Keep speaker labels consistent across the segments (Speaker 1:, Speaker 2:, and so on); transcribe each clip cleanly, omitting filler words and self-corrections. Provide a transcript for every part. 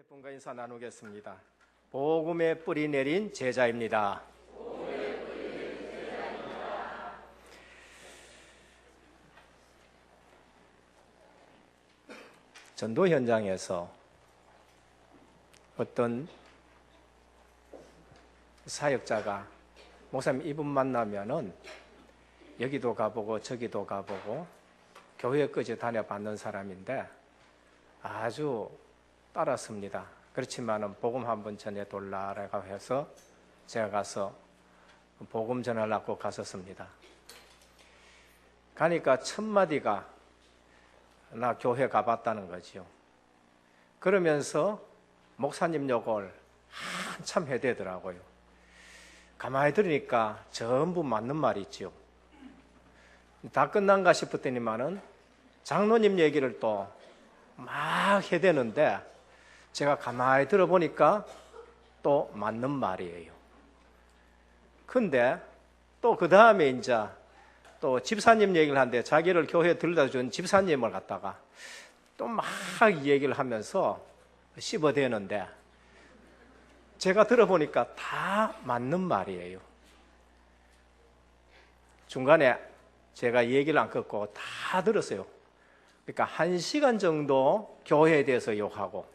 Speaker 1: 분과 인사 나누겠습니다. 복음의 뿌리 내린 제자입니다. 전도 현장에서 어떤 사역자가 목사님 이분 만나면은 여기도 가보고 저기도 가보고 교회까지 다녀봤는 사람인데 아주 따랐습니다. 그렇지만은 복음 한번 전해돌라라고 해서 제가 가서 복음 전하려고 갔었습니다. 가니까 첫 마디가 나 교회 가봤다는 거지요. 그러면서 목사님 욕을 한참 해대더라고요. 가만히 들으니까 전부 맞는 말이지요. 다 끝난가 싶었더니만은 장로님 얘기를 또 막 해대는데 제가 가만히 들어보니까 또 맞는 말이에요. 근데 또 그 다음에 이제 또 집사님 얘기를 하는데 자기를 교회에 들여다 준 집사님을 갖다가 또 막 얘기를 하면서 씹어대는데 제가 들어보니까 다 맞는 말이에요. 중간에 제가 얘기를 안 끊고 다 들었어요. 그러니까 1시간 정도 교회에 대해서 욕하고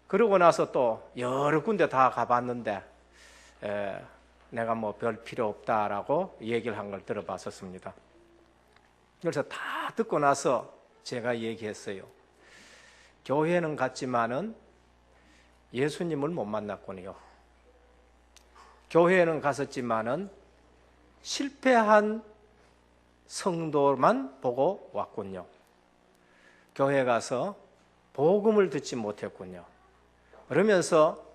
Speaker 1: 그러고 나서 또 여러 군데 다 가봤는데 내가 뭐 별 필요 없다라고 얘기를 한 걸 들어봤었습니다. 그래서 다 듣고 나서 제가 얘기했어요. 교회는 갔지만은 예수님을 못 만났군요. 교회는 갔었지만은 실패한 성도만 보고 왔군요. 교회 가서 복음을 듣지 못했군요. 그러면서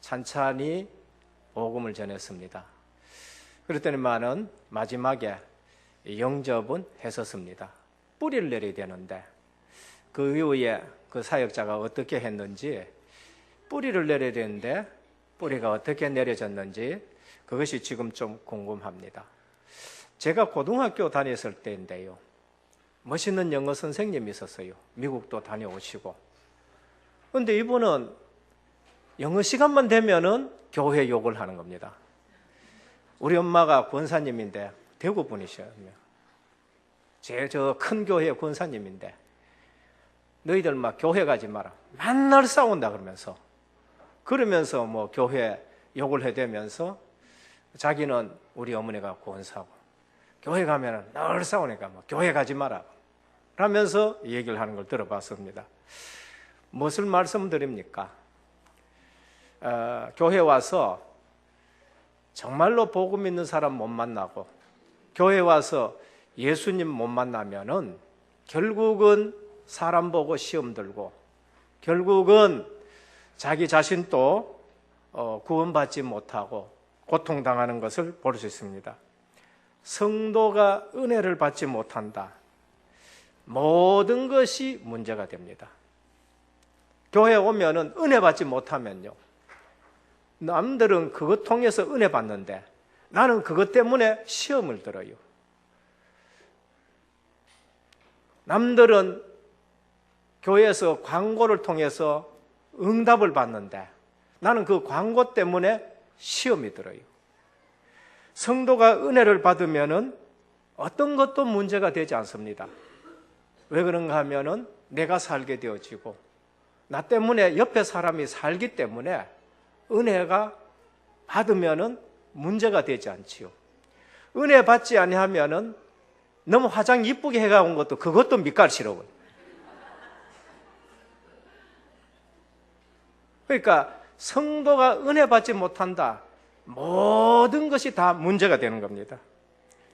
Speaker 1: 찬찬히 복음을 전했습니다. 그랬더니만은 마지막에 영접은 했었습니다. 뿌리를 내려야 되는데 그 이후에 그 사역자가 어떻게 했는지 뿌리를 내려야 되는데 뿌리가 어떻게 내려졌는지 그것이 지금 좀 궁금합니다. 제가 고등학교 다녔을 때인데요. 멋있는 영어 선생님이 있었어요. 미국도 다녀오시고. 그런데 이분은 영어 시간만 되면은 교회 욕을 하는 겁니다. 우리 엄마가 권사님인데 대구 분이셔요. 저 큰 교회 권사님인데 너희들 막 교회 가지 마라. 맨날 싸운다 그러면서 뭐 교회 욕을 해대면서 자기는 우리 어머니가 권사고 교회 가면은 늘 싸우니까 뭐 교회 가지 마라 라면서 얘기를 하는 걸 들어봤습니다. 무엇을 말씀드립니까? 교회 와서 정말로 복음 있는 사람 못 만나고 교회 와서 예수님 못 만나면은 결국은 사람 보고 시험 들고 결국은 자기 자신도 구원받지 못하고 고통당하는 것을 볼 수 있습니다. 성도가 은혜를 받지 못한다. 모든 것이 문제가 됩니다. 교회에 오면은 은혜 받지 못하면요. 남들은 그것 통해서 은혜 받는데 나는 그것 때문에 시험을 들어요. 남들은 교회에서 광고를 통해서 응답을 받는데 나는 그 광고 때문에 시험이 들어요. 성도가 은혜를 받으면은 어떤 것도 문제가 되지 않습니다. 왜 그런가 하면은 내가 살게 되어지고 나 때문에 옆에 사람이 살기 때문에 은혜가 받으면은 문제가 되지 않지요. 은혜 받지 아니하면은 너무 화장 이쁘게 해가 온 것도 그것도 밑가시라고요. 그러니까 성도가 은혜 받지 못한다. 모든 것이 다 문제가 되는 겁니다.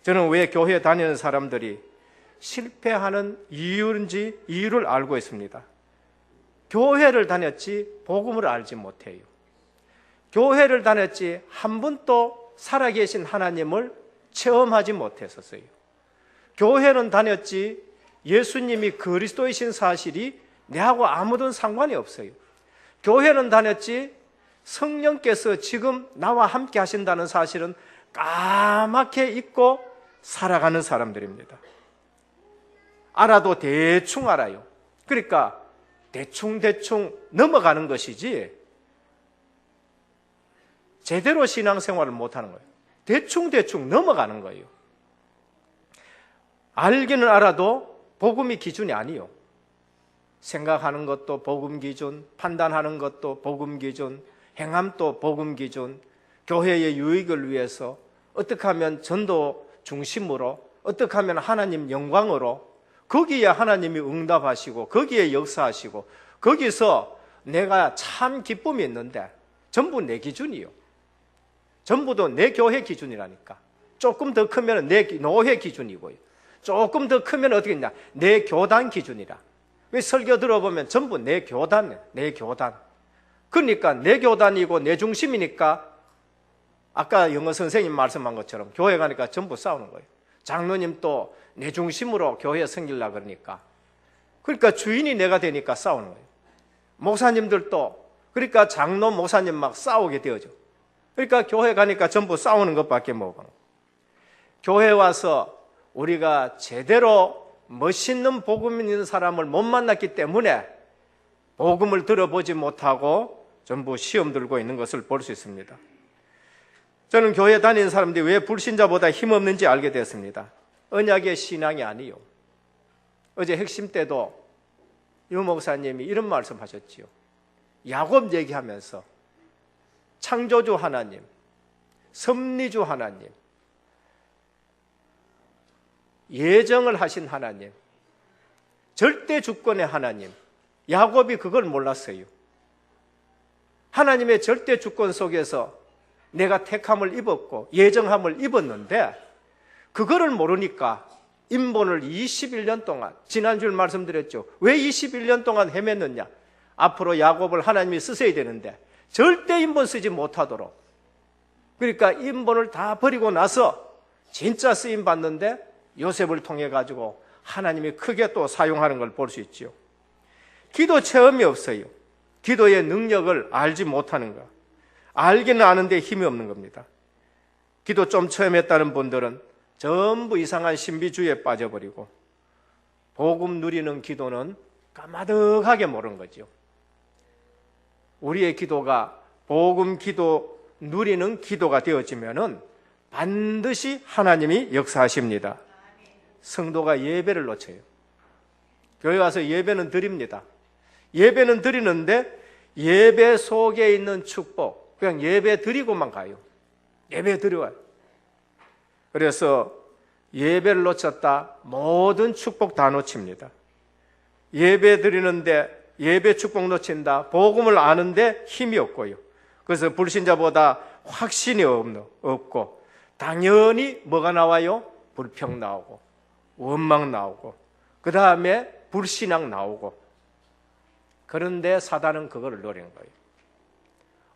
Speaker 1: 저는 왜 교회 다니는 사람들이 실패하는 이유를 알고 있습니다. 교회를 다녔지 복음을 알지 못해요. 교회를 다녔지 한 번도 살아계신 하나님을 체험하지 못했었어요. 교회는 다녔지 예수님이 그리스도이신 사실이 내하고 아무런 상관이 없어요. 교회는 다녔지 성령께서 지금 나와 함께 하신다는 사실은 까맣게 잊고 살아가는 사람들입니다. 알아도 대충 알아요. 그러니까 대충대충 넘어가는 것이지 제대로 신앙생활을 못하는 거예요. 대충대충 넘어가는 거예요. 알기는 알아도 복음이 기준이 아니에요. 생각하는 것도 복음 기준, 판단하는 것도 복음 기준, 행함도 복음 기준, 교회의 유익을 위해서 어떻게 하면 전도 중심으로, 어떻게 하면 하나님 영광으로, 거기에 하나님이 응답하시고 거기에 역사하시고 거기서 내가 참 기쁨이 있는데 전부 내 기준이요. 전부도 내 교회 기준이라니까. 조금 더 크면 내 노회 기준이고요. 조금 더 크면 어떻게 했냐? 내 교단 기준이라. 왜 설교 들어보면 전부 내 교단, 내 교단. 그러니까 내 교단이고 내 중심이니까 아까 영어 선생님 말씀한 것처럼 교회 가니까 전부 싸우는 거예요. 장로님 또 내 중심으로 교회 섬기려고 그러니까. 그러니까 주인이 내가 되니까 싸우는 거예요. 목사님들도 그러니까 장로 목사님 막 싸우게 되어져. 그러니까 교회 가니까 전부 싸우는 것밖에 못 가는 거예요. 교회 와서 우리가 제대로 멋있는 복음 있는 사람을 못 만났기 때문에 복음을 들어보지 못하고 전부 시험 들고 있는 것을 볼 수 있습니다. 저는 교회 다니는 사람들이 왜 불신자보다 힘없는지 알게 되었습니다. 언약의 신앙이 아니요. 어제 핵심 때도 유 목사님이 이런 말씀 하셨지요. 야곱 얘기하면서 창조주 하나님, 섭리주 하나님, 예정을 하신 하나님, 절대 주권의 하나님, 야곱이 그걸 몰랐어요. 하나님의 절대 주권 속에서 내가 택함을 입었고 예정함을 입었는데 그거를 모르니까 인본을 21년 동안, 지난주에 말씀드렸죠. 왜 21년 동안 헤맸느냐? 앞으로 야곱을 하나님이 쓰셔야 되는데 절대 인본 쓰지 못하도록, 그러니까 인본을 다 버리고 나서 진짜 쓰임 받는데 요셉을 통해 가지고 하나님이 크게 또 사용하는 걸 볼 수 있죠. 기도 체험이 없어요. 기도의 능력을 알지 못하는 거. 알기는 아는데 힘이 없는 겁니다. 기도 좀 체험했다는 분들은 전부 이상한 신비주의에 빠져버리고 복음 누리는 기도는 까마득하게 모르는 거죠. 우리의 기도가 복음 기도 누리는 기도가 되어지면은 반드시 하나님이 역사하십니다. 성도가 예배를 놓쳐요. 교회 와서 예배는 드립니다. 예배는 드리는데 예배 속에 있는 축복, 그냥 예배 드리고만 가요. 예배 드려요. 그래서 예배를 놓쳤다, 모든 축복 다 놓칩니다. 예배 드리는데 예배 축복 놓친다, 복음을 아는데 힘이 없고요. 그래서 불신자보다 확신이 없고 당연히 뭐가 나와요? 불평 나오고 원망 나오고 그 다음에 불신앙 나오고. 그런데 사단은 그거를 노리는 거예요.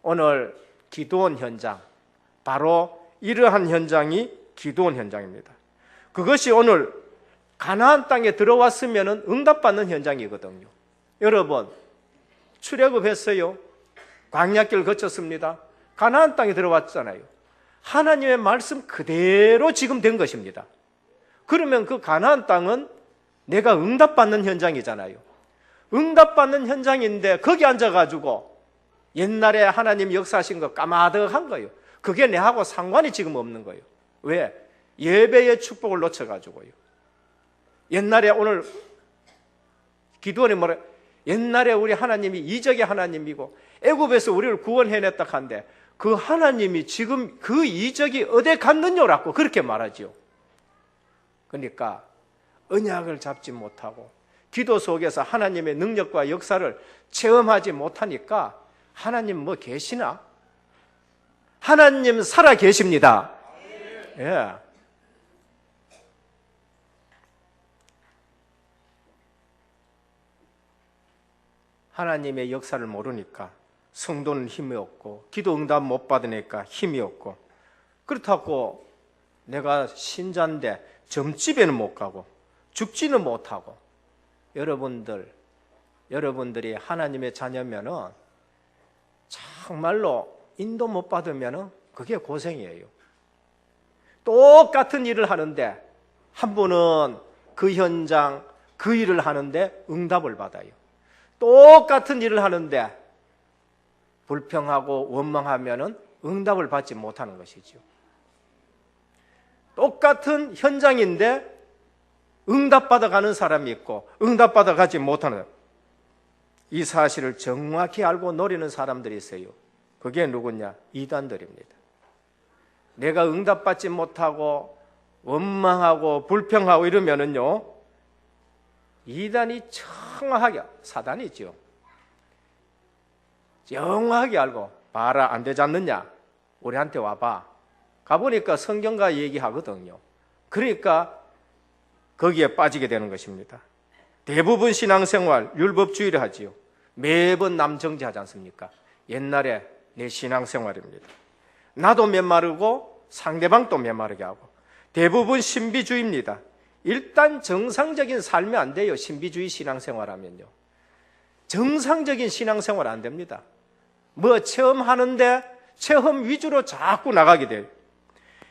Speaker 1: 오늘 기도원 현장, 바로 이러한 현장이 기도원 현장입니다. 그것이 오늘 가나안 땅에 들어왔으면 응답받는 현장이거든요. 여러분, 출애굽했어요. 광야길 거쳤습니다. 가나안 땅에 들어왔잖아요. 하나님의 말씀 그대로 지금 된 것입니다. 그러면 그 가나안 땅은 내가 응답받는 현장이잖아요. 응답받는 현장인데 거기 앉아가지고 옛날에 하나님 역사하신 거 까마득한 거예요. 그게 내하고 상관이 지금 없는 거예요. 왜? 예배의 축복을 놓쳐가지고요. 옛날에 오늘 기도원이 뭐래? 옛날에 우리 하나님이 이적의 하나님이고 애굽에서 우리를 구원해냈다 한데 그 하나님이 지금 그 이적이 어디 갔느냐라고 그렇게 말하지요. 그러니까 언약을 잡지 못하고 기도 속에서 하나님의 능력과 역사를 체험하지 못하니까 하나님 뭐 계시나? 하나님 살아 계십니다. 예. 하나님의 역사를 모르니까 성도는 힘이 없고 기도 응답 못 받으니까 힘이 없고, 그렇다고 내가 신자인데 점집에는 못 가고 죽지는 못하고, 여러분들이 하나님의 자녀면은 정말로 인도 못 받으면은 그게 고생이에요. 똑같은 일을 하는데 한 분은 그 현장 그 일을 하는데 응답을 받아요. 똑같은 일을 하는데 불평하고 원망하면 응답을 받지 못하는 것이죠. 똑같은 현장인데 응답받아가는 사람이 있고 응답받아가지 못하는, 이 사실을 정확히 알고 노리는 사람들이 있어요. 그게 누구냐? 이단들입니다. 내가 응답받지 못하고 원망하고 불평하고 이러면은요, 이단이 정확하게, 사단이죠, 정확하게 알고, 봐라, 안 되지 않느냐, 우리한테 와봐. 가보니까 성경과 얘기하거든요. 그러니까 거기에 빠지게 되는 것입니다. 대부분 신앙생활 율법주의를 하지요. 매번 남정지하지 않습니까? 옛날에 내 신앙생활입니다. 나도 메마르고 상대방도 메마르게 하고, 대부분 신비주의입니다. 일단 정상적인 삶이 안 돼요. 신비주의 신앙생활하면요, 정상적인 신앙생활 안 됩니다. 뭐 체험하는데 체험 위주로 자꾸 나가게 돼요.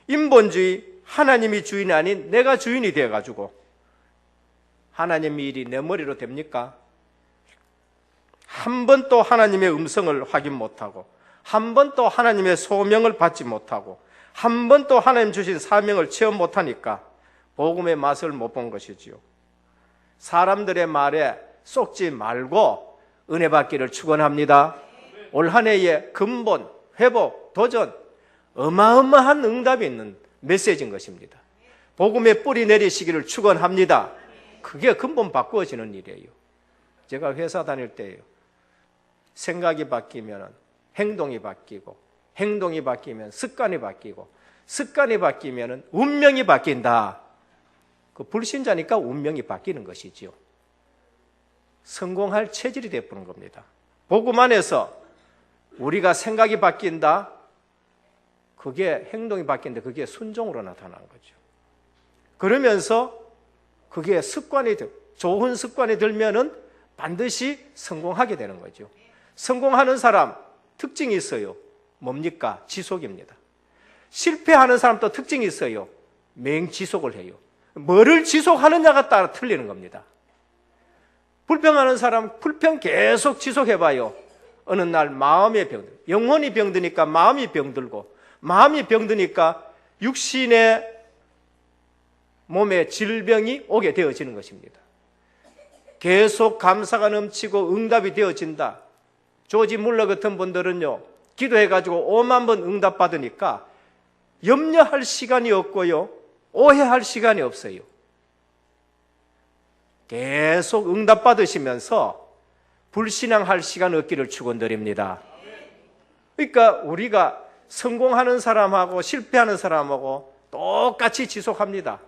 Speaker 1: 인본주의, 하나님이 주인이 아닌 내가 주인이 되어가지고, 하나님의 일이 내 머리로 됩니까? 한 번 또 하나님의 음성을 확인 못하고, 한 번 또 하나님의 소명을 받지 못하고, 한 번 또 하나님 주신 사명을 체험 못하니까 복음의 맛을 못 본 것이지요. 사람들의 말에 쏙지 말고 은혜 받기를 축원합니다. 올 한 해의 근본, 회복, 도전, 어마어마한 응답이 있는 메시지인 것입니다. 복음의 뿌리 내리시기를 축원합니다. 그게 근본 바꾸어지는 일이에요. 제가 회사 다닐 때예요, 생각이 바뀌면 행동이 바뀌고, 행동이 바뀌면 습관이 바뀌고, 습관이 바뀌면 운명이 바뀐다. 그 불신자니까 운명이 바뀌는 것이지요. 성공할 체질이 되어버린 겁니다. 복음 안에서 우리가 생각이 바뀐다, 그게 행동이 바뀐다, 그게 순종으로 나타나는 거죠. 그러면서 그게 습관이, 좋은 습관이 들면은 반드시 성공하게 되는 거죠. 성공하는 사람 특징이 있어요. 뭡니까? 지속입니다. 실패하는 사람도 특징이 있어요. 맹지속을 해요. 뭐를 지속하느냐가 따라 틀리는 겁니다. 불평하는 사람 불평 계속 지속해봐요. 어느 날 마음의 병, 영혼이 병드니까 마음이 병들고, 마음이 병드니까 육신의 몸에 질병이 오게 되어지는 것입니다. 계속 감사가 넘치고 응답이 되어진다. 조지 물러 같은 분들은요, 기도해가지고 5만 번 응답받으니까 염려할 시간이 없고요, 오해할 시간이 없어요. 계속 응답받으시면서 불신앙할 시간 얻기를 축원드립니다. 그러니까 우리가 성공하는 사람하고 실패하는 사람하고 똑같이 지속합니다.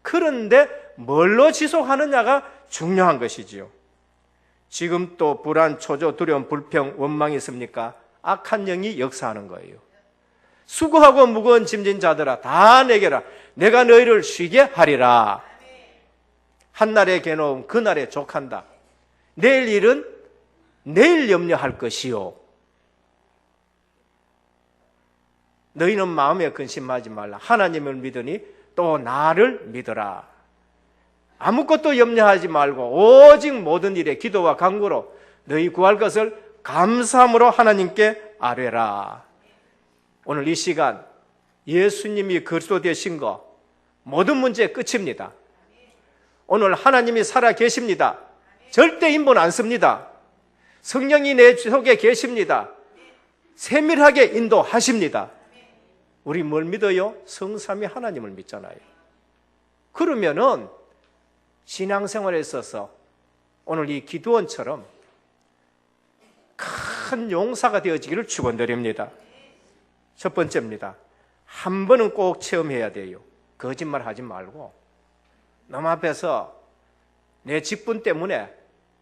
Speaker 1: 그런데 뭘로 지속하느냐가 중요한 것이지요. 지금 또 불안, 초조, 두려움, 불평, 원망이 있습니까? 악한 영이 역사하는 거예요. 수고하고 무거운 짐진 자들아 다 내게라, 내가 너희를 쉬게 하리라. 한날의 괴로움 그날에 족한다. 내일 일은 내일 염려할 것이요, 너희는 마음에 근심하지 말라. 하나님을 믿으니 또 나를 믿어라. 아무것도 염려하지 말고 오직 모든 일에 기도와 간구로 너희 구할 것을 감사함으로 하나님께 아뢰라. 오늘 이 시간 예수님이 그리스도 되신 거 모든 문제 끝입니다. 오늘 하나님이 살아 계십니다. 절대 인본 안 씁니다. 성령이 내 속에 계십니다. 세밀하게 인도하십니다. 우리 뭘 믿어요? 성삼위 하나님을 믿잖아요. 그러면은 신앙생활에 있어서 오늘 이 기도원처럼 큰 용사가 되어지기를 축원드립니다. 첫 번째입니다. 한 번은 꼭 체험해야 돼요. 거짓말 하지 말고, 남 앞에서 내 직분 때문에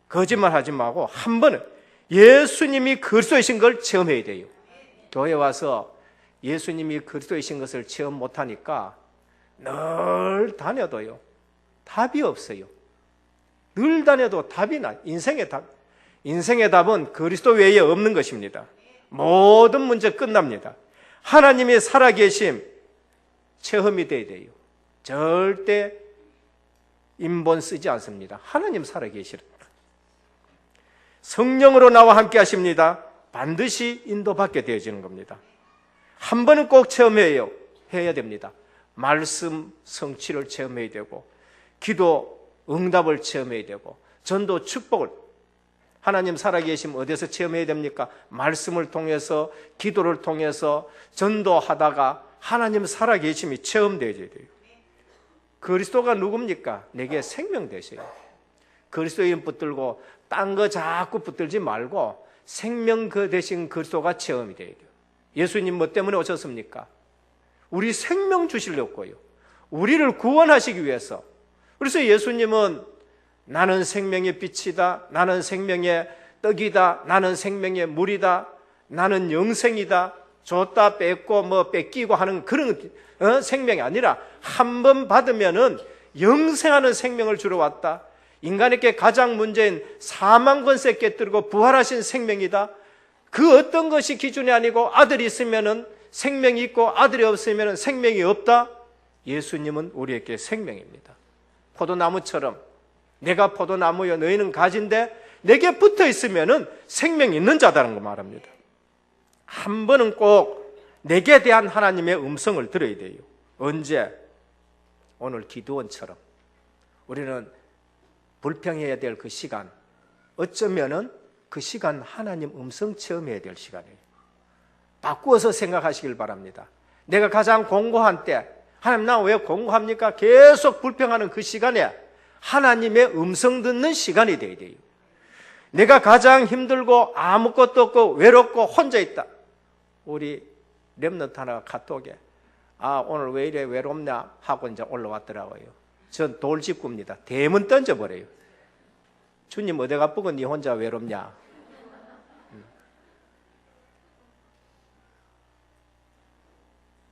Speaker 1: 거짓말 하지 말고 한 번은 예수님이 그리스도이신 걸 체험해야 돼요. 교회 와서 예수님이 그리스도이신 것을 체험 못하니까 늘 다녀도요, 답이 없어요. 늘 다녀도 답이 나. 인생의 답은 그리스도 외에 없는 것입니다. 모든 문제 끝납니다. 하나님이 살아계심 체험이 돼야 돼요. 절대 인본 쓰지 않습니다. 하나님 살아계시라. 성령으로 나와 함께 하십니다. 반드시 인도받게 되어지는 겁니다. 한 번은 꼭 체험해야 됩니다. 말씀 성취를 체험해야 되고, 기도 응답을 체험해야 되고, 전도 축복을, 하나님 살아계시면 어디서 체험해야 됩니까? 말씀을 통해서, 기도를 통해서 전도하다가 하나님 살아계심이 체험되어야 돼요. 그리스도가 누굽니까? 내게 생명 되세요. 그리스도의 이름 붙들고 딴 거 자꾸 붙들지 말고 생명 그 대신 그리스도가 체험이 돼야 돼요. 예수님 뭐 때문에 오셨습니까? 우리 생명 주시려고요. 우리를 구원하시기 위해서. 그래서 예수님은 나는 생명의 빛이다, 나는 생명의 떡이다, 나는 생명의 물이다, 나는 영생이다, 줬다 뺏고 뭐 뺏기고 하는 그런 생명이 아니라 한 번 받으면은 영생하는 생명을 주러 왔다. 인간에게 가장 문제인 사망 권세 깨뜨리고 부활하신 생명이다. 그 어떤 것이 기준이 아니고 아들이 있으면은 생명이 있고 아들이 없으면은 생명이 없다. 예수님은 우리에게 생명입니다. 포도나무처럼 내가 포도나무여 너희는 가지인데 내게 붙어 있으면은 생명이 있는 자다는 거 말합니다. 한 번은 꼭 내게 대한 하나님의 음성을 들어야 돼요. 언제? 오늘 기도원처럼 우리는 불평해야 될 그 시간, 어쩌면은 그 시간 하나님 음성 체험해야 될 시간이에요. 바꾸어서 생각하시길 바랍니다. 내가 가장 공고한 때, 하나님 나 왜 공고합니까? 계속 불평하는 그 시간에 하나님의 음성 듣는 시간이 돼야 돼요. 내가 가장 힘들고 아무것도 없고 외롭고 혼자 있다. 우리 렘넌트 하나가 카톡에 오늘 왜 이래 외롭냐 하고 이제 올라왔더라고요. 전 돌직구입니다. 대문 던져버려요. 주님 어디 가쁘고 니 혼자 외롭냐?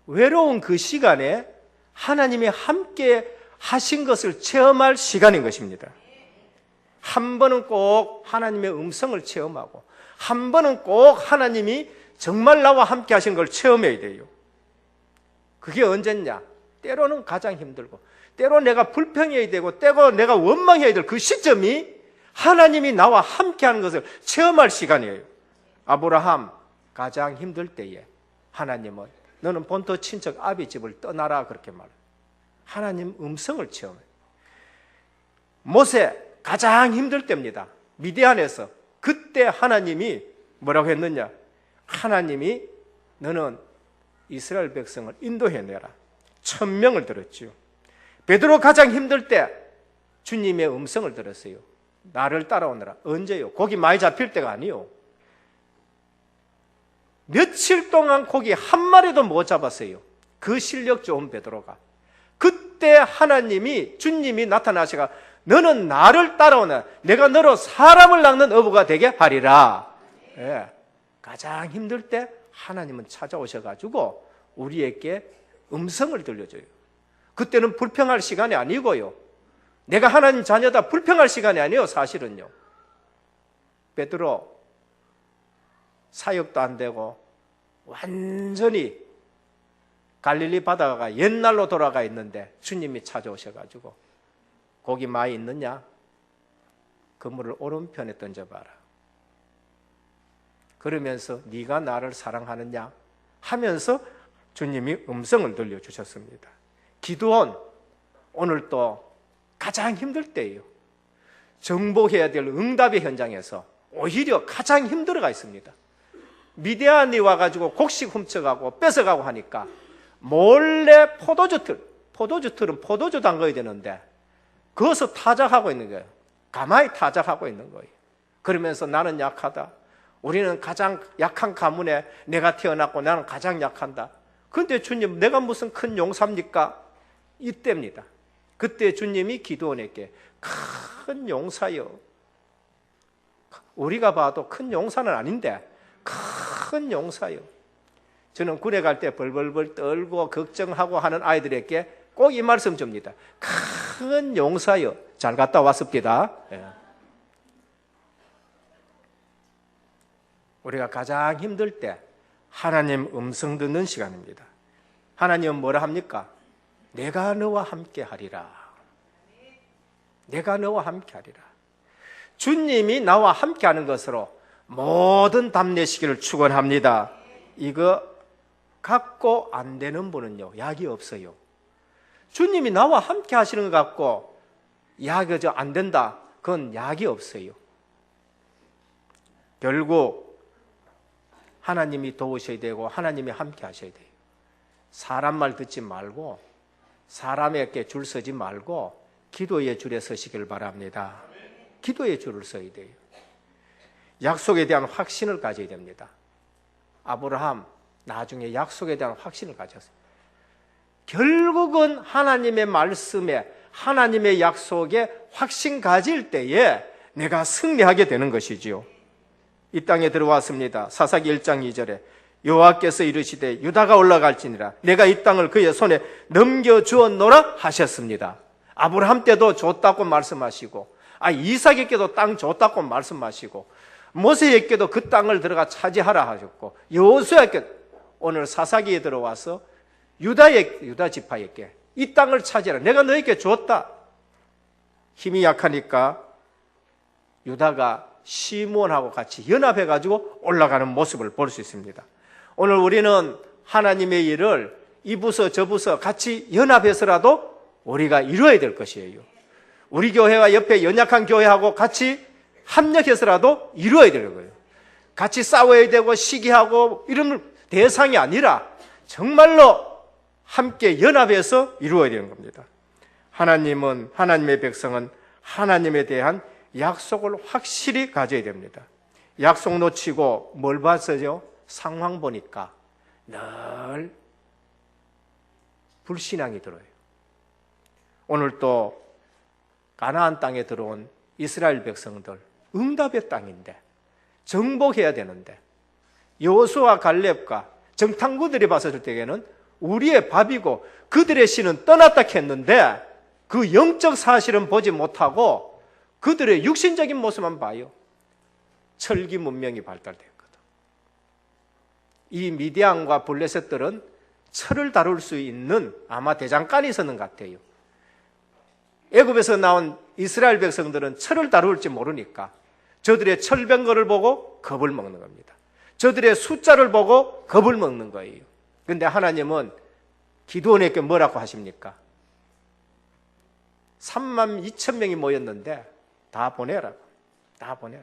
Speaker 1: 외로운 그 시간에 하나님이 함께 하신 것을 체험할 시간인 것입니다. 한 번은 꼭 하나님의 음성을 체험하고 한 번은 꼭 하나님이 정말 나와 함께 하신 걸 체험해야 돼요. 그게 언제냐? 때로는 가장 힘들고 때로 내가 불평해야 되고 때로 내가 원망해야 될 그 시점이 하나님이 나와 함께 하는 것을 체험할 시간이에요. 아브라함 가장 힘들 때에 하나님은 너는 본토 친척 아비 집을 떠나라 그렇게 말해요. 하나님 음성을 체험해요. 모세 가장 힘들 때입니다. 미디안에서 그때 하나님이 뭐라고 했느냐? 하나님이 너는 이스라엘 백성을 인도해내라. 1000명을 들었죠. 베드로 가장 힘들 때 주님의 음성을 들었어요. 나를 따라오너라. 언제요? 고기 많이 잡힐 때가 아니요. 며칠 동안 고기 한 마리도 못 잡았어요. 그 실력 좋은 베드로가. 그때 하나님이 주님이 나타나시가 너는 나를 따라오나 내가 너로 사람을 낚는 어부가 되게 하리라. 예. 가장 힘들 때 하나님은 찾아오셔가지고 우리에게 음성을 들려줘요. 그때는 불평할 시간이 아니고요. 내가 하나님 자녀다 불평할 시간이 아니에요. 사실은요. 베드로 사역도 안 되고 완전히 갈릴리 바다가 옛날로 돌아가 있는데 주님이 찾아오셔가지고 고기 많이 있느냐? 그물을 오른편에 던져봐라. 그러면서 네가 나를 사랑하느냐? 하면서 주님이 음성을 들려주셨습니다. 기도원 오늘 또 가장 힘들 때예요. 정복해야 될 응답의 현장에서 오히려 가장 힘들어가 있습니다. 미디안이 와가지고 곡식 훔쳐가고 뺏어가고 하니까 몰래 포도주틀은 포도주 담가야 되는데 그것을 타작하고 있는 거예요. 가만히 타작하고 있는 거예요. 그러면서 나는 약하다. 우리는 가장 약한 가문에 내가 태어났고 나는 가장 약한다. 그런데 주님 내가 무슨 큰 용사입니까? 이때입니다. 그때 주님이 기도원에게 큰 용사요. 우리가 봐도 큰 용사는 아닌데 큰 용사요. 저는 군에 갈 때 벌벌벌 떨고 걱정하고 하는 아이들에게 꼭 이 말씀 줍니다. 큰 용사요. 잘 갔다 왔습니다. 예. 우리가 가장 힘들 때 하나님 음성 듣는 시간입니다. 하나님은 뭐라 합니까? 내가 너와 함께 하리라. 내가 너와 함께 하리라. 주님이 나와 함께하는 것으로 모든 답내시기를 축원합니다. 이거 갖고 안 되는 분은요, 약이 없어요. 주님이 나와 함께 하시는 것 갖고 약이 안 된다, 그건 약이 없어요. 결국 하나님이 도우셔야 되고 하나님이 함께 하셔야 돼요. 사람 말 듣지 말고 사람에게 줄 서지 말고 기도의 줄에 서시길 바랍니다. 기도의 줄을 서야 돼요. 약속에 대한 확신을 가져야 됩니다. 아브라함 나중에 약속에 대한 확신을 가졌어요. 결국은 하나님의 말씀에, 하나님의 약속에 확신 가질 때에 내가 승리하게 되는 것이지요. 이 땅에 들어왔습니다. 사사기 1장 2절에 여호와께서 이르시되 유다가 올라갈지니라 내가 이 땅을 그의 손에 넘겨주었노라 하셨습니다. 아브라함 때도 줬다고 말씀하시고, 이삭에게도 땅 줬다고 말씀하시고, 모세에게도 그 땅을 들어가 차지하라 하셨고, 여호수아에게 오늘 사사기에 들어와서 유다 지파에게 이 땅을 차지하라, 내가 너에게 줬다. 힘이 약하니까 유다가 시므온하고 같이 연합해가지고 올라가는 모습을 볼 수 있습니다. 오늘 우리는 하나님의 일을 이 부서 저 부서 같이 연합해서라도 우리가 이루어야 될 것이에요. 우리 교회와 옆에 연약한 교회하고 같이 합력해서라도 이루어야 되는 거예요. 같이 싸워야 되고 시기하고 이런 대상이 아니라 정말로 함께 연합해서 이루어야 되는 겁니다. 하나님의 백성은 하나님에 대한 약속을 확실히 가져야 됩니다. 약속 놓치고 뭘 봤어요? 상황 보니까 늘 불신앙이 들어요. 오늘 또 가나안 땅에 들어온 이스라엘 백성들, 응답의 땅인데 정복해야 되는데 여호수아 갈렙과 정탐구들이 봤을 때에는 우리의 밥이고 그들의 신은 떠났다 했는데 그 영적 사실은 보지 못하고 그들의 육신적인 모습만 봐요. 철기 문명이 발달됐거든. 이 미디안과 블레셋들은 철을 다룰 수 있는 아마 대장간이 있었는 것 같아요. 애굽에서 나온 이스라엘 백성들은 철을 다룰지 모르니까 저들의 철병거를 보고 겁을 먹는 겁니다. 저들의 숫자를 보고 겁을 먹는 거예요. 그런데 하나님은 기드온에게 뭐라고 하십니까? 32,000명이 모였는데 다 보내라. 다 보내라.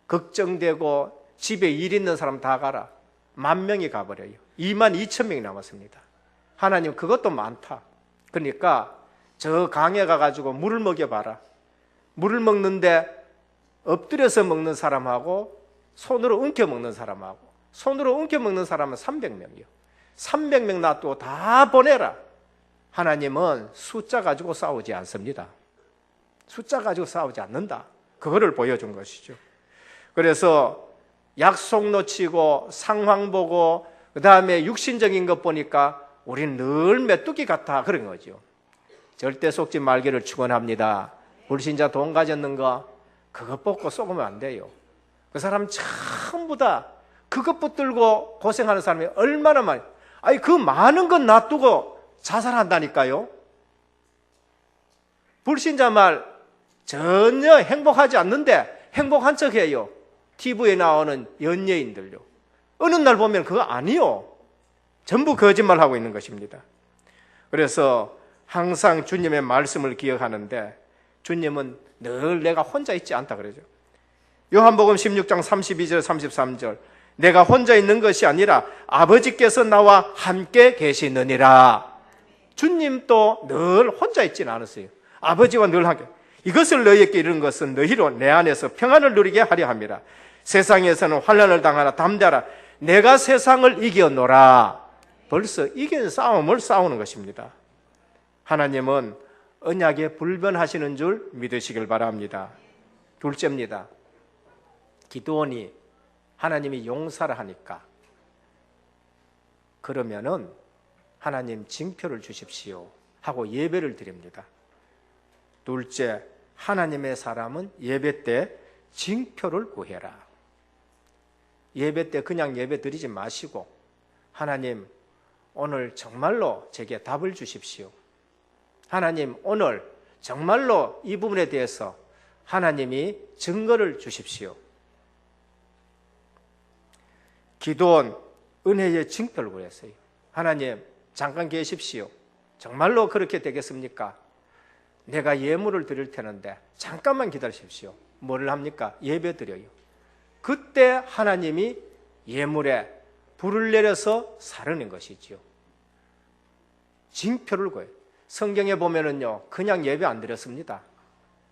Speaker 1: 걱정되고 집에 일 있는 사람 다 가라. 10,000명이 가버려요. 22,000명이 남았습니다. 하나님 그것도 많다. 그러니까 저 강에 가가지고 물을 먹여봐라. 물을 먹는데 엎드려서 먹는 사람하고 손으로 엉켜 먹는 사람하고 손으로 엉켜 먹는 사람은 300명이요. 300명 놔두고 다 보내라. 하나님은 숫자 가지고 싸우지 않습니다. 숫자 가지고 싸우지 않는다. 그거를 보여준 것이죠. 그래서 약속 놓치고 상황 보고 그 다음에 육신적인 것 보니까 우리는 늘 메뚜기 같아 그런 거죠. 절대 속지 말기를 축원합니다. 불신자 돈 가졌는 거 그것 뽑고 쏘으면 안 돼요. 그 사람 전부 다 그것 붙들고 고생하는 사람이 얼마나 많이, 그 많은 건 놔두고 자살한다니까요. 불신자 말 전혀 행복하지 않는데 행복한 척해요. TV에 나오는 연예인들요. 어느 날 보면 그거 아니요. 전부 거짓말하고 있는 것입니다. 그래서 항상 주님의 말씀을 기억하는데 주님은 늘 내가 혼자 있지 않다 그러죠. 요한복음 16장 32절 33절 내가 혼자 있는 것이 아니라 아버지께서 나와 함께 계시느니라. 주님도 늘 혼자 있지는 않았어요. 아버지와 늘 함께. 이것을 너희에게 이르는 것은 너희로 내 안에서 평안을 누리게 하려 함이라. 세상에서는 환난을 당하나 담대하라. 내가 세상을 이겨노라. 벌써 이긴 싸움을 싸우는 것입니다. 하나님은 언약에 불변하시는 줄 믿으시길 바랍니다. 둘째입니다. 기드온이 하나님이 용사를 하니까 그러면은 하나님 징표를 주십시오 하고 예배를 드립니다. 둘째, 하나님의 사람은 예배 때 징표를 구해라. 예배 때 그냥 예배 드리지 마시고 하나님 오늘 정말로 제게 답을 주십시오. 하나님 오늘 정말로 이 부분에 대해서 하나님이 증거를 주십시오. 기도원 은혜의 징표를 구했어요. 하나님, 잠깐 계십시오. 정말로 그렇게 되겠습니까? 내가 예물을 드릴 테는데 잠깐만 기다리십시오. 뭐를 합니까? 예배 드려요. 그때 하나님이 예물에 불을 내려서 살아낸 것이지요. 징표를 구해요. 성경에 보면은요, 그냥 예배 안 드렸습니다.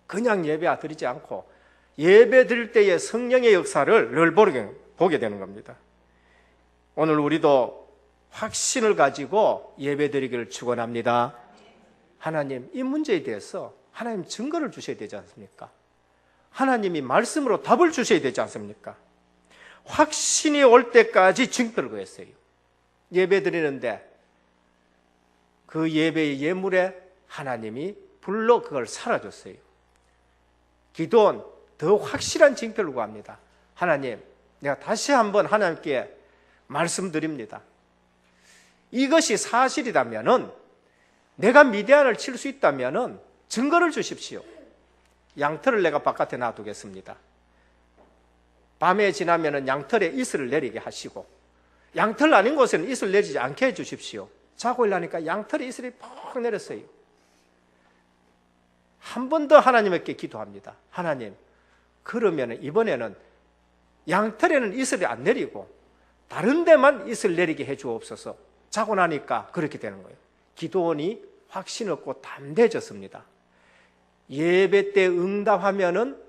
Speaker 1: 그냥 예배 드리지 않고 예배 드릴 때의 성령의 역사를 늘 보게 되는 겁니다. 오늘 우리도 확신을 가지고 예배 드리기를 축원합니다. 하나님, 이 문제에 대해서 하나님 증거를 주셔야 되지 않습니까? 하나님이 말씀으로 답을 주셔야 되지 않습니까? 확신이 올 때까지 징표를 구했어요. 예배 드리는데 그 예배의 예물에 하나님이 불로 그걸 살아줬어요. 기도는 더 확실한 징표를 구합니다. 하나님, 내가 다시 한번 하나님께 말씀드립니다. 이것이 사실이라면은, 내가 미디안을 칠 수 있다면은 증거를 주십시오. 양털을 내가 바깥에 놔두겠습니다. 밤에 지나면은 양털에 이슬을 내리게 하시고, 양털 아닌 곳에는 이슬 내리지 않게 해주십시오. 자고 일어나니까 양털에 이슬이 퍽 내렸어요. 한 번 더 하나님께 기도합니다. 하나님, 그러면 이번에는 양털에는 이슬이 안 내리고 다른 데만 이슬 내리게 해주옵소서. 자고 나니까 그렇게 되는 거예요. 기도원이 확신 없고 담대해졌습니다. 예배 때 응답하면은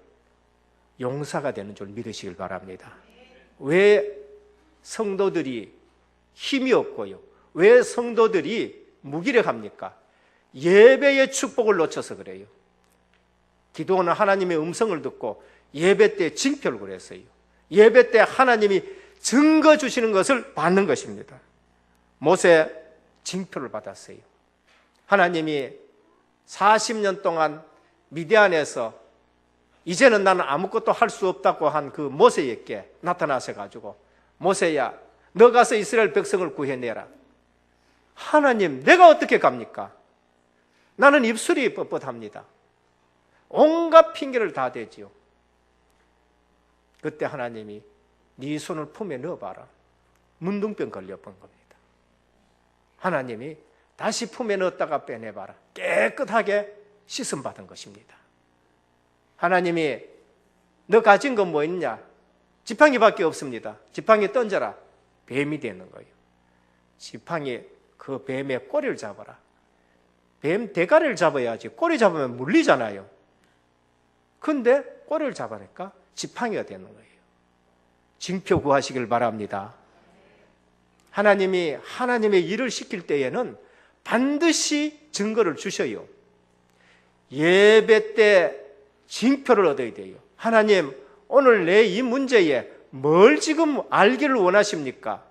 Speaker 1: 용사가 되는 줄 믿으시길 바랍니다. 왜 성도들이 힘이 없고요, 왜 성도들이 무기력합니까? 예배의 축복을 놓쳐서 그래요. 기도원은 하나님의 음성을 듣고 예배 때 징표를 구했어요. 예배 때 하나님이 증거 주시는 것을 받는 것입니다. 모세 징표를 받았어요. 하나님이 40년 동안 미디안에서 이제는 나는 아무것도 할 수 없다고 한 그 모세에게 나타나셔가지고, 모세야, 너 가서 이스라엘 백성을 구해내라. 하나님, 내가 어떻게 갑니까? 나는 입술이 뻣뻣합니다. 온갖 핑계를 다 대지요. 그때 하나님이 네 손을 품에 넣어봐라. 문둥병 걸려본 겁니다. 하나님이 다시 품에 넣었다가 빼내봐라. 깨끗하게 씻음받은 것입니다. 하나님이 너 가진 건 뭐 있냐? 지팡이밖에 없습니다. 지팡이 던져라. 뱀이 되는 거예요. 지팡이 그 뱀의 꼬리를 잡아라. 뱀 대가리를 잡아야지 꼬리 잡으면 물리잖아요. 근데 꼬리를 잡으니까 지팡이가 되는 거예요. 징표 구하시길 바랍니다. 하나님이 하나님의 일을 시킬 때에는 반드시 증거를 주셔요. 예배 때 징표를 얻어야 돼요. 하나님, 오늘 내 이 문제에 뭘 지금 알기를 원하십니까?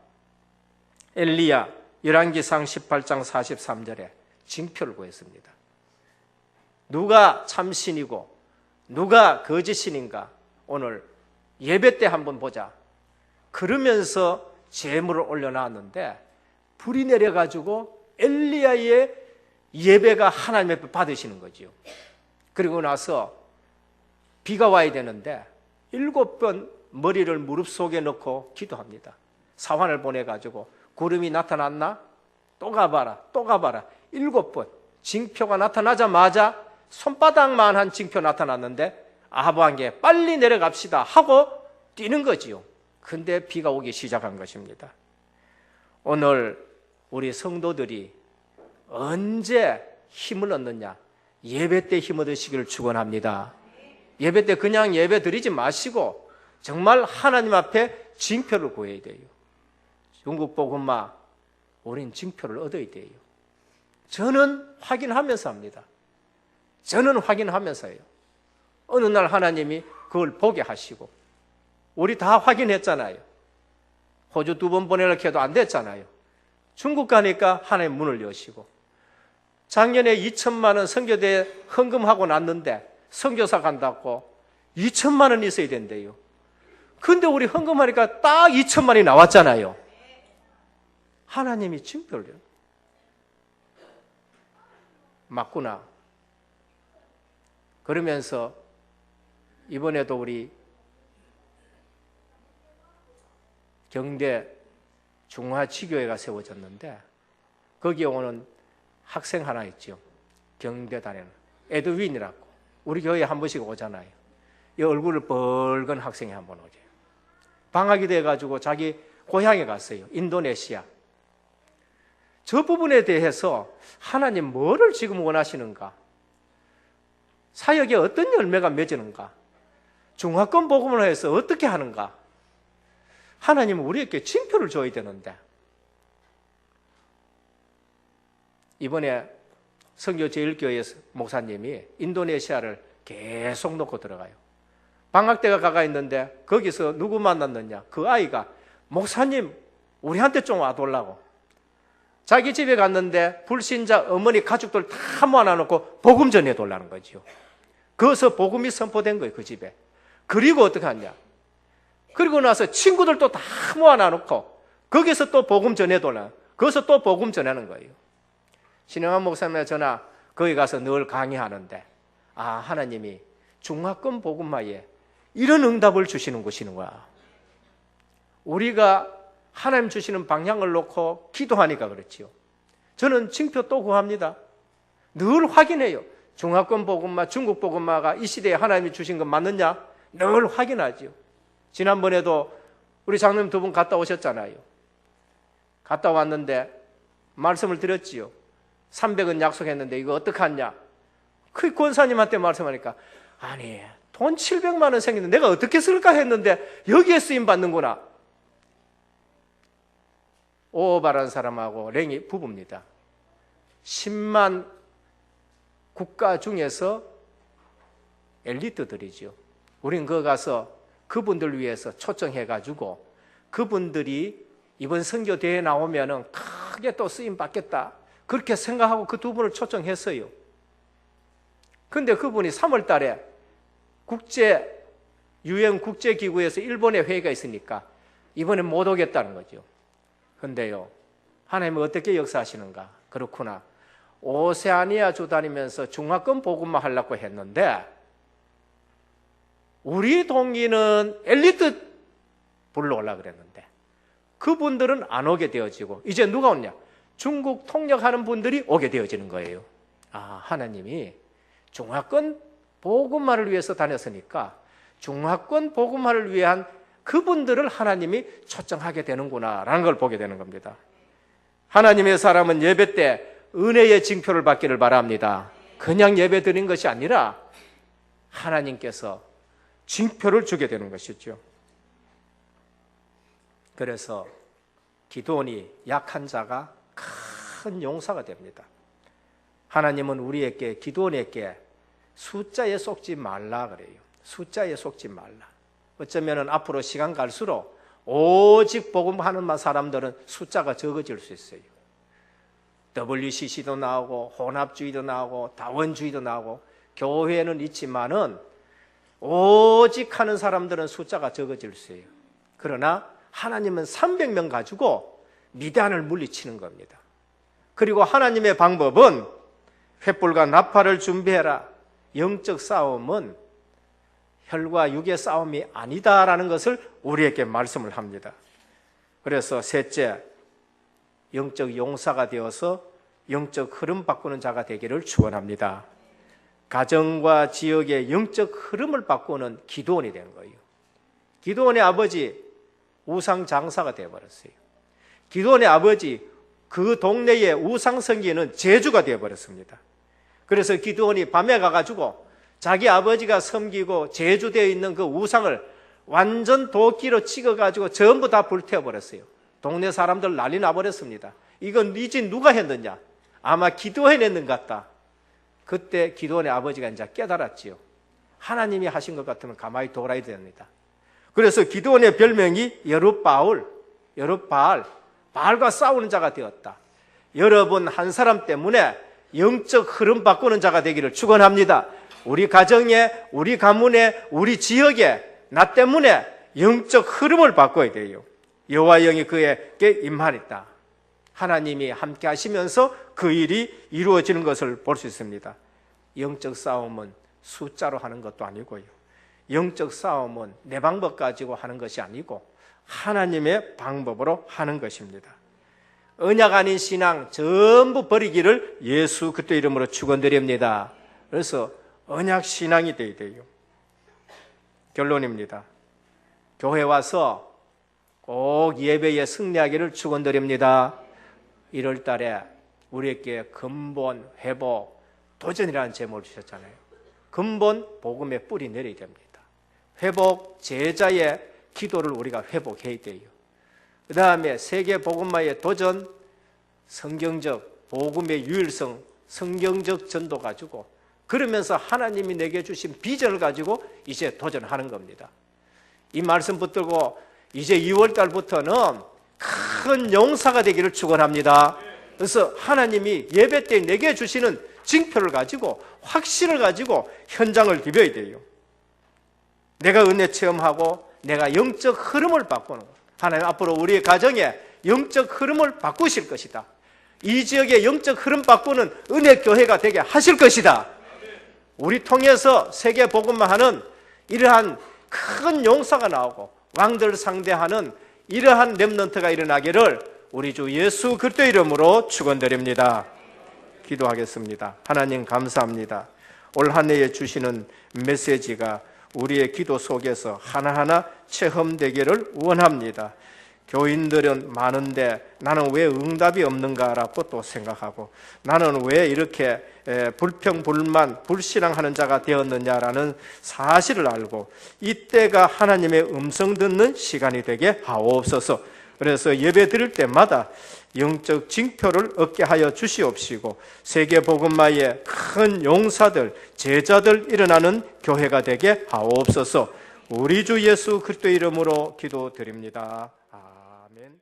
Speaker 1: 엘리야 열왕기상 18장 43절에 징표를 구했습니다. 누가 참신이고 누가 거짓신인가 오늘 예배 때 한번 보자. 그러면서 제물을 올려놨는데 불이 내려가지고 엘리야의 예배가 하나님 앞에 받으시는 거지요. 그리고 나서 비가 와야 되는데 7번 머리를 무릎 속에 넣고 기도합니다. 사환을 보내가지고 구름이 나타났나? 또 가봐라, 또 가봐라. 7번 징표가 나타나자마자 손바닥만한 징표 나타났는데 아하브에게 빨리 내려갑시다 하고 뛰는 거지요. 근데 비가 오기 시작한 것입니다. 오늘 우리 성도들이 언제 힘을 얻느냐? 예배 때 힘을 얻으시기를 축원합니다. 예배 때 그냥 예배 드리지 마시고 정말 하나님 앞에 징표를 구해야 돼요. 중국 복음화, 우린 징표를 얻어야 돼요. 저는 확인하면서 합니다. 저는 확인하면서요. 어느 날 하나님이 그걸 보게 하시고, 우리 다 확인했잖아요. 호주 2번 보내려고 해도 안 됐잖아요. 중국 가니까 하나님 문을 여시고, 작년에 2천만 원 선교대에 헌금하고 났는데 선교사 간다고 2천만 원 있어야 된대요. 근데 우리 헌금하니까 딱 2천만 원이 나왔잖아요. 하나님이 징표를 맞구나. 그러면서 이번에도 우리 경대 중화지교회가 세워졌는데 거기에 오는 학생 하나 있죠. 경대 다니는 에드윈이라고. 우리 교회에 한 번씩 오잖아요. 이 얼굴을 붉은 학생이 한 번 오죠. 방학이 돼가지고 자기 고향에 갔어요. 인도네시아. 저 부분에 대해서 하나님 뭐를 지금 원하시는가? 사역에 어떤 열매가 맺는가? 중화권 복음을 해서 어떻게 하는가? 하나님은 우리에게 징표를 줘야 되는데 이번에 선교제일교회 목사님이 인도네시아를 계속 놓고 들어가요. 방학 때가 가가 있는데 거기서 누구 만났느냐? 그 아이가 목사님 우리한테 좀 와달라고. 자기 집에 갔는데 불신자 어머니 가족들 다 모아놓고 복음 전해달라는 거죠. 거기서 복음이 선포된 거예요. 그 집에. 그리고 어떻게 하냐? 그리고 나서 친구들도 다 모아놓고 거기서 또 복음 전해달라. 거기서 또 복음 전하는 거예요. 신영환 목사님의 전화 거기 가서 늘 강의하는데 하나님이 중화권 복음화에 이런 응답을 주시는 곳이는 거야. 우리가 하나님 주시는 방향을 놓고 기도하니까 그렇지요. 저는 징표 또 구합니다. 늘 확인해요. 중화권 복음화, 중국 복음화가 이 시대에 하나님이 주신 것 맞느냐? 늘 확인하죠. 지난번에도 우리 장로님 두 분 갔다 오셨잖아요. 갔다 왔는데 말씀을 드렸지요. 300원 약속했는데 이거 어떡하냐? 그 권사님한테 말씀하니까 아니 돈 700만 원 생겼는데 내가 어떻게 쓸까 했는데 여기에 쓰임 받는구나. 오바라는 사람하고 랭이 부부입니다. 10만 국가 중에서 엘리트들이죠. 우린 거기 가서 그분들 위해서 초청해가지고 그분들이 이번 선교대회에 나오면은 크게 또 쓰임 받겠다. 그렇게 생각하고 그 두 분을 초청했어요. 근데 그분이 3월 달에 유엔 국제기구에서 일본에 회의가 있으니까 이번에 못 오겠다는 거죠. 근데요, 하나님은 어떻게 역사하시는가? 그렇구나. 오세아니아 주 다니면서 중화권 복음만 하려고 했는데 우리 동기는 엘리트 불러오려고 그랬는데 그분들은 안 오게 되어지고 이제 누가 오냐? 중국 통역하는 분들이 오게 되어지는 거예요. 하나님이 중화권 복음화를 위해서 다녔으니까 중화권 복음화를 위한 그분들을 하나님이 초청하게 되는구나라는 걸 보게 되는 겁니다. 하나님의 사람은 예배 때 은혜의 징표를 받기를 바랍니다. 그냥 예배 드린 것이 아니라 하나님께서 징표를 주게 되는 것이죠. 그래서 기도원이 약한 자가 큰 용사가 됩니다. 하나님은 우리에게 기도원에게 숫자에 속지 말라 그래요. 숫자에 속지 말라. 어쩌면 앞으로 시간 갈수록 오직 복음하는 사람들은 숫자가 적어질 수 있어요. WCC도 나오고 혼합주의도 나오고 다원주의도 나오고 교회는 있지만은 오직 하는 사람들은 숫자가 적어질 수 있어요. 그러나 하나님은 300명 가지고 미단을 물리치는 겁니다. 그리고 하나님의 방법은 횃불과 나팔을 준비해라. 영적 싸움은 혈과 육의 싸움이 아니다라는 것을 우리에게 말씀을 합니다. 그래서 셋째, 영적 용사가 되어서 영적 흐름 바꾸는 자가 되기를 축원합니다. 가정과 지역의 영적 흐름을 바꾸는 기도원이 된 거예요. 기도원의 아버지 우상 장사가 되어버렸어요. 기도원의 아버지 그 동네의 우상 섬기는 제주가 되어버렸습니다. 그래서 기도원이 밤에 가가지고 자기 아버지가 섬기고 제주되어 있는 그 우상을 완전 도끼로 찍어가지고 전부 다 불태워버렸어요. 동네 사람들 난리 나버렸습니다. 이건 이 집 누가 했느냐? 아마 기도해냈는 것 같다. 그때 기도원의 아버지가 이제 깨달았지요. 하나님이 하신 것 같으면 가만히 둬라야 됩니다. 그래서 기도원의 별명이 여룻바알, 바알과 싸우는 자가 되었다. 여러분 한 사람 때문에 영적 흐름 바꾸는 자가 되기를 축원합니다. 우리 가정에, 우리 가문에, 우리 지역에 나 때문에 영적 흐름을 바꿔야 돼요. 여호와 영이 그에게 임하였다. 하나님이 함께 하시면서 그 일이 이루어지는 것을 볼 수 있습니다. 영적 싸움은 숫자로 하는 것도 아니고요. 영적 싸움은 내 방법 가지고 하는 것이 아니고 하나님의 방법으로 하는 것입니다. 언약 아닌 신앙 전부 버리기를 예수 그리스도 이름으로 축원드립니다. 그래서 언약 신앙이 되어야 돼요. 결론입니다. 교회 와서 꼭 예배에 승리하기를 축원드립니다. 1월 달에 우리에게 근본 회복 도전이라는 제목을 주셨잖아요. 근본 복음의 뿌리 내려야 됩니다. 회복 제자의 기도를 우리가 회복해야 돼요. 그 다음에 세계 복음화의 도전, 성경적 복음의 유일성, 성경적 전도 가지고 그러면서 하나님이 내게 주신 비전을 가지고 이제 도전하는 겁니다. 이 말씀 붙들고 이제 2월 달부터는 큰 용사가 되기를 축원합니다. 그래서 하나님이 예배 때 내게 주시는 징표를 가지고 확신을 가지고 현장을 디벼야 돼요. 내가 은혜 체험하고 내가 영적 흐름을 바꾸는 거예요. 하나님 앞으로 우리의 가정에 영적 흐름을 바꾸실 것이다. 이 지역의 영적 흐름 바꾸는 은혜 교회가 되게 하실 것이다. 우리 통해서 세계 복음만 하는 이러한 큰 용사가 나오고 왕들 상대하는 이러한 렘넌트가 일어나기를 우리 주 예수 그리스도 이름으로 축원드립니다. 기도하겠습니다. 하나님 감사합니다. 올 한 해에 주시는 메시지가 우리의 기도 속에서 하나하나 체험되기를 원합니다. 교인들은 많은데 나는 왜 응답이 없는가라고 또 생각하고 나는 왜 이렇게 불평불만 불신앙하는 자가 되었느냐라는 사실을 알고 이때가 하나님의 음성 듣는 시간이 되게 하옵소서. 그래서 예배 드릴 때마다 영적 징표를 얻게 하여 주시옵시고 세계 복음화의 큰 용사들, 제자들 일어나는 교회가 되게 하옵소서. 우리 주 예수 그리스도 이름으로 기도드립니다. 아멘.